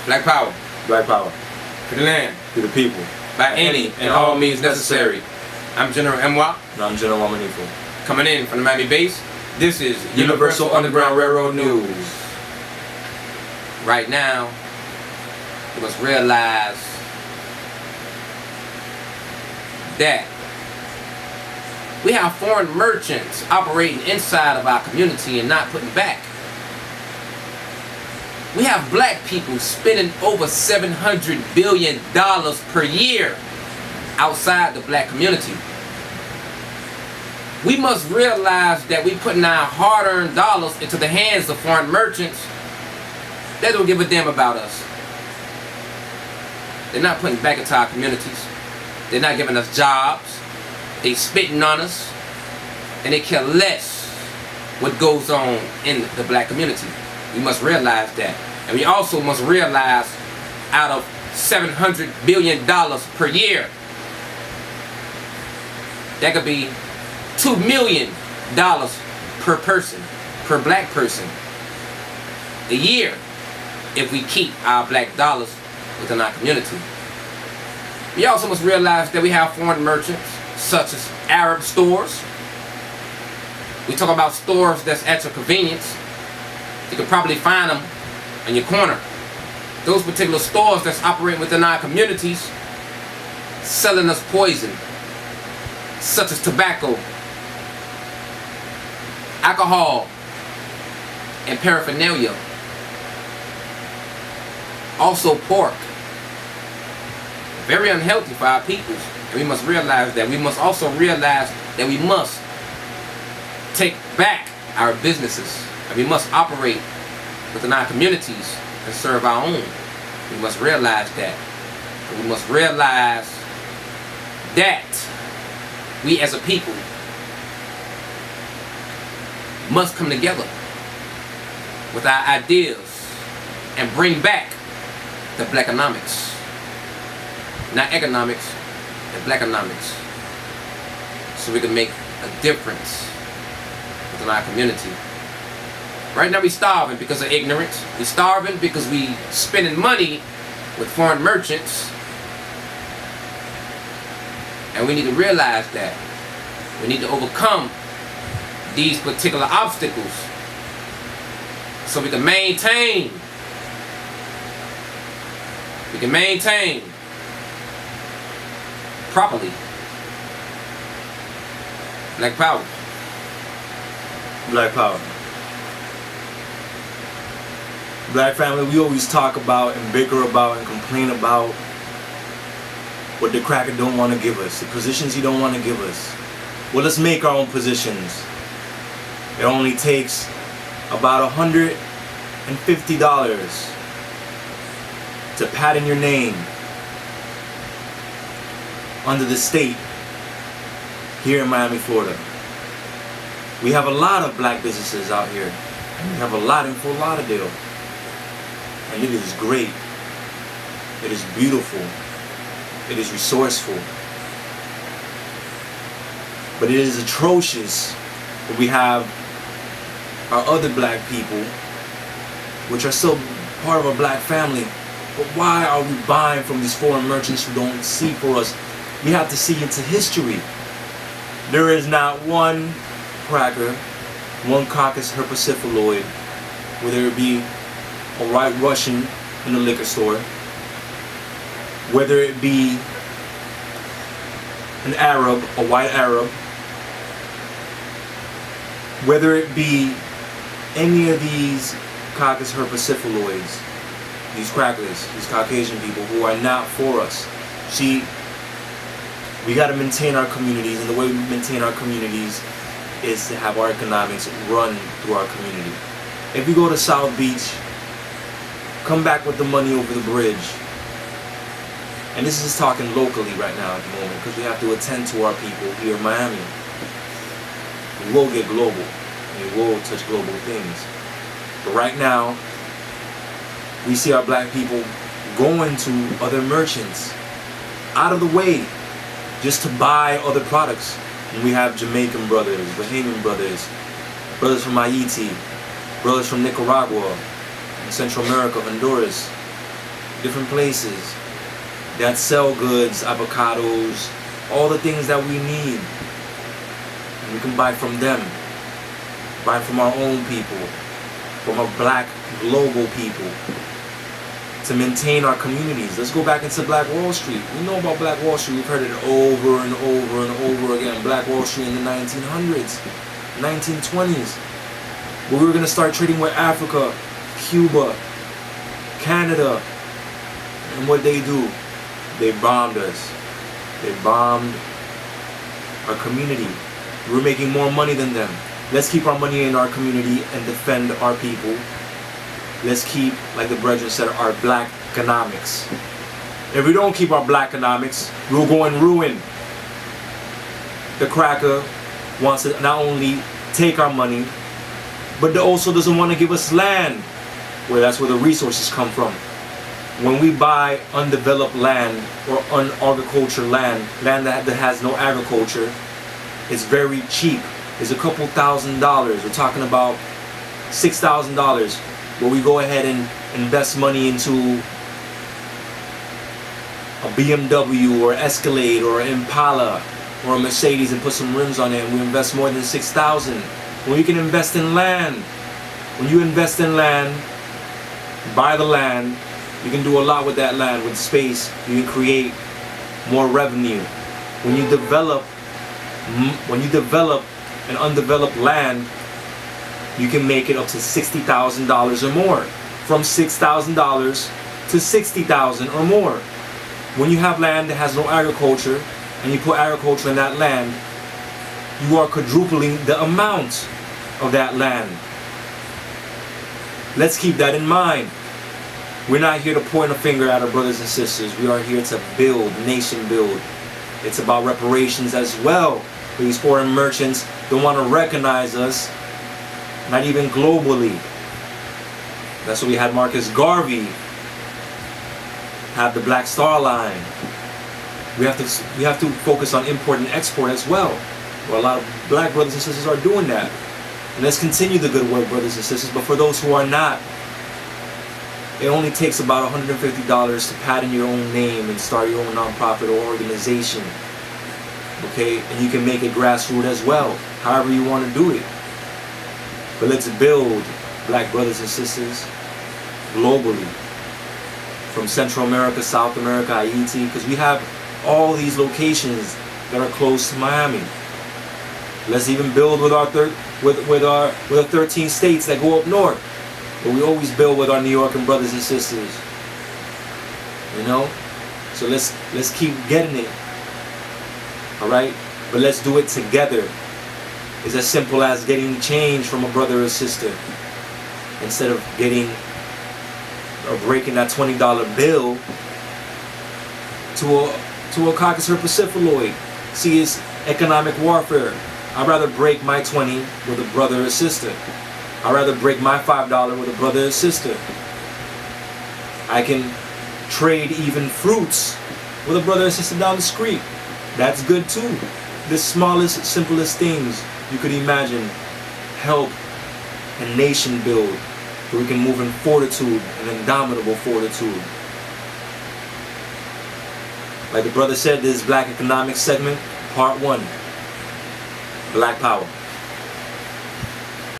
Black power. Black power. For the land. To the people. By any and all means necessary. I'm General Mwa. And I'm General Wamanifo. Coming in from the Miami base. This is Universal Underground Railroad News. Right now, you must realize that we have foreign merchants operating inside of our community and not putting back. We have black people spending over $700 billion per year outside the black community. We must realize that we putting our hard-earned dollars into the hands of foreign merchants that don't give a damn about us. They're not putting back into our communities. They're not giving us jobs. They spitting on us. And they care less what goes on in the black community. We must realize that. And we also must realize out of $700 billion per year, that could be $2 million per person, per black person, a year, if we keep our black dollars within our community. We also must realize that we have foreign merchants, such as Arab stores. We talk about stores that's at your convenience. You can probably find them in your corner. Those particular stores that's operating within our communities, selling us poison, such as tobacco, alcohol, and paraphernalia. Also pork. Very unhealthy for our people. And we must realize that. We must also realize that we must take back our businesses. And we must operate within our communities and serve our own. We must realize that. And we must realize that we as a people must come together with our ideas and bring back the Blackonmics. Not economics, the Blackonmics. So we can make a difference within our community. Right now we starving because of ignorance. We starving because we spending money with foreign merchants. And we need to realize that. We need to overcome these particular obstacles so we can maintain. We can maintain properly. Black power. Black power. Black family, we always talk about and bicker about and complain about what the cracker don't want to give us, the positions he don't want to give us. Well, let's make our own positions. It only takes about $150 to pad in your name under the state here in Miami, Florida. We have a lot of black businesses out here. And we have a lot in Fort Lauderdale. And it is great. It is beautiful. It is resourceful. But it is atrocious that we have our other black people, which are still part of our black family. But why are we buying from these foreign merchants who don't see for us? We have to see into history. There is not one cracker, one coccus herpesiphiloid, whether it be a white Russian in the liquor store, whether it be an Arab, a white Arab, whether it be any of these coccus herpesiphiloids, these crackers, these Caucasian people who are not for us. See, we got to maintain our communities, and the way we maintain our communities is to have our economics run through our community. If you go to South Beach, come back with the money over the bridge. And this is talking locally right now at the moment, because we have to attend to our people here in Miami. We will get global, and we will touch global things. But right now, we see our black people going to other merchants out of the way just to buy other products. And we have Jamaican brothers, Bahamian brothers, brothers from Haiti, brothers from Nicaragua, and Central America, Honduras, different places that sell goods, avocados, all the things that we need. And we can buy from them. Buy from our own people, from our black global people, to maintain our communities. Let's go back into Black Wall Street. We know about Black Wall Street. We've heard it over and over and over again. Black Wall Street in the 1900s, 1920s. But we were going to start trading with Africa, Cuba, Canada. And what they do? They bombed us. They bombed our community. We're making more money than them. Let's keep our money in our community and defend our people. Let's keep, like the brethren said, our black economics. If we don't keep our black economics, we'll go and ruin. The cracker wants to not only take our money, but also doesn't want to give us land, where that's where the resources come from. When we buy undeveloped land or unagricultured land that has no agriculture, it's very cheap. It's a couple $1,000s. We're talking about $6,000, where we go ahead and invest money into a BMW or Escalade or an Impala or a Mercedes and put some rims on it, and we invest more than $6,000. When you can invest in land, when you invest in land, buy the land, you can do a lot with that land, with space. You can create more revenue. When you develop an undeveloped land, you can make it up to $60,000 or more. From $6,000 to $60,000 or more. When you have land that has no agriculture, and you put agriculture in that land, you are quadrupling the amount of that land. Let's keep that in mind. We're not here to point a finger at our brothers and sisters. We are here to build, nation build. It's about reparations as well. These foreign merchants don't want to recognize us, not even globally. That's why we had Marcus Garvey have the Black Star Line. We have to focus on import and export as well. Well, a lot of black brothers and sisters are doing that. And let's continue the good work, brothers and sisters. But for those who are not, it only takes about $150 to pad in your own name and start your own nonprofit or organization. Okay, and you can make it grassroots as well, however you want to do it. But let's build black brothers and sisters globally, from Central America, South America, Haiti, because we have all these locations that are close to Miami. Let's even build with our 13 states that go up north, but we always build with our New York brothers and sisters. You know, so let's keep getting it. All right, but let's do it together. It's as simple as getting change from a brother or sister, instead of getting or breaking that $20 bill to a caucus or pacifiloid. See, it's economic warfare. I'd rather break my 20 with a brother or sister. I'd rather break my $5 with a brother or sister. I can trade even fruits with a brother or sister down the street. That's good too. The smallest, simplest things you could imagine help a nation build, so we can move in fortitude, an indomitable fortitude. Like the brother said, this Black Economics segment, part 1. Black Power.